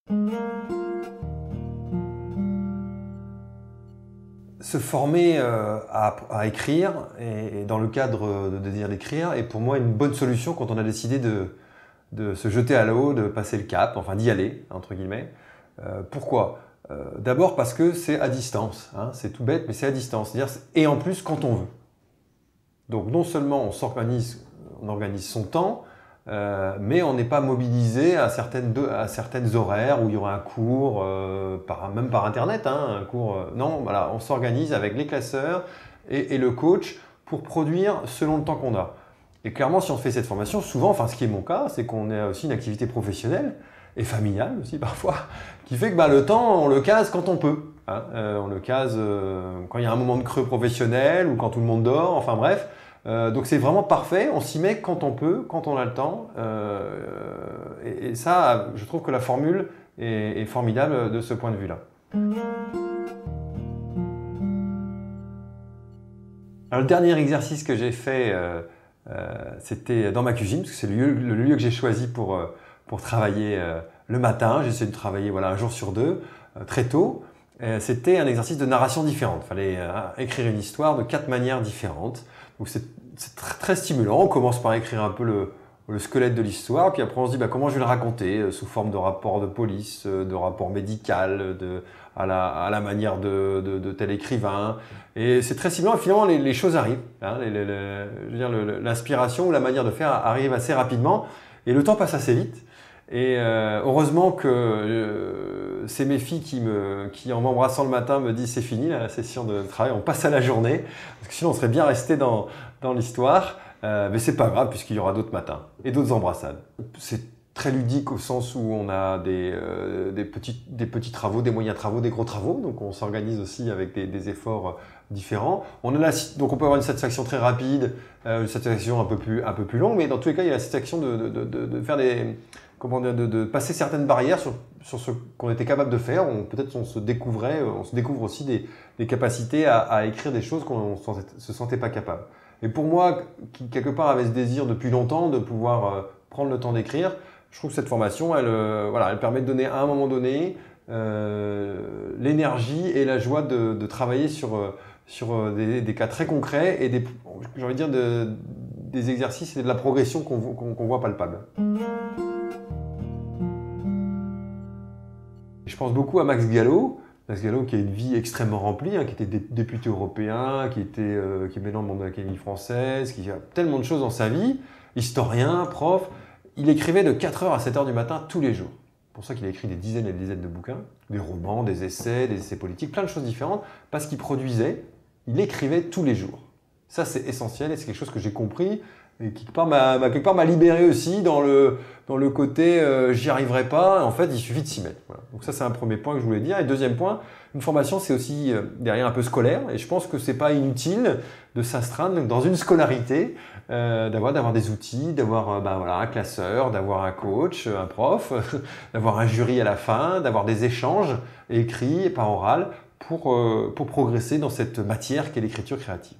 Se former à écrire, et dans le cadre de désir d'écrire, est pour moi une bonne solution quand on a décidé de se jeter à l'eau, de passer le cap, enfin d'y aller, entre guillemets. Pourquoi? D'abord parce que c'est à distance, hein, c'est tout bête, mais c'est à distance. Et en plus quand on veut. Donc non seulement on organise son temps, mais on n'est pas mobilisé à certaines horaires où il y aura un cours, même par internet, hein, un cours. Non, voilà, on s'organise avec les classeurs et le coach pour produire selon le temps qu'on a. Et clairement, si on fait cette formation, souvent, enfin ce qui est mon cas, c'est qu'on a aussi une activité professionnelle et familiale aussi parfois, qui fait que le temps, on le case quand on peut. Hein. On le case quand il y a un moment de creux professionnel ou quand tout le monde dort, enfin bref. Donc c'est vraiment parfait, on s'y met quand on peut, quand on a le temps. Et ça, je trouve que la formule est formidable de ce point de vue-là. Alors, le dernier exercice que j'ai fait, c'était dans ma cuisine, parce que c'est le lieu que j'ai choisi pour travailler le matin. J'essaie de travailler un jour sur deux, très tôt. C'était un exercice de narration différente. Il fallait écrire une histoire de 4 manières différentes. Donc c'est très stimulant. On commence par écrire un peu le squelette de l'histoire, puis après on se dit comment je vais le raconter, sous forme de rapport de police, de rapport médical, à la manière de tel écrivain. Et c'est très stimulant, et finalement les choses arrivent. Hein, l'inspiration ou la manière de faire arrive assez rapidement, et le temps passe assez vite. Et heureusement que c'est mes filles qui, en m'embrassant le matin, me disent c'est fini la session de travail, on passe à la journée, parce que sinon on serait bien resté dans l'histoire. Mais c'est pas grave puisqu'il y aura d'autres matins et d'autres embrassades. C'est très ludique au sens où on a des petits travaux, des moyens travaux, des gros travaux. Donc on s'organise aussi avec des efforts différents. Donc on peut avoir une satisfaction très rapide, une satisfaction un peu plus longue, mais dans tous les cas il y a la satisfaction de faire de passer certaines barrières sur ce qu'on était capable de faire. Peut-être on se découvre aussi des capacités à écrire des choses qu'on ne se sentait pas capable. Et pour moi, qui quelque part avait ce désir depuis longtemps de pouvoir prendre le temps d'écrire, je trouve que cette formation, elle permet de donner à un moment donné l'énergie et la joie de travailler sur des cas très concrets et j'ai envie de dire des exercices et de la progression qu'on voit palpable. Je pense beaucoup à Max Gallo. Max Gallo qui a une vie extrêmement remplie, hein, qui était député européen, qui est maintenant membre de l'Académie française, qui a tellement de choses dans sa vie, historien, prof. Il écrivait de 4h à 7h du matin tous les jours. C'est pour ça qu'il a écrit des dizaines et des dizaines de bouquins, des romans, des essais politiques, plein de choses différentes, parce qu'il produisait, il écrivait tous les jours. Ça c'est essentiel et c'est quelque chose que j'ai compris et qui quelque part m'a libéré aussi dans le côté j'y arriverai pas, en fait il suffit de s'y mettre. Voilà. Donc ça c'est un premier point que je voulais dire. Et deuxième point, une formation c'est aussi derrière un peu scolaire et je pense que c'est pas inutile de s'astreindre dans une scolarité, d'avoir des outils, d'avoir un classeur, d'avoir un coach, un prof, d'avoir un jury à la fin, d'avoir des échanges écrits et par oral pour progresser dans cette matière qu'est l'écriture créative.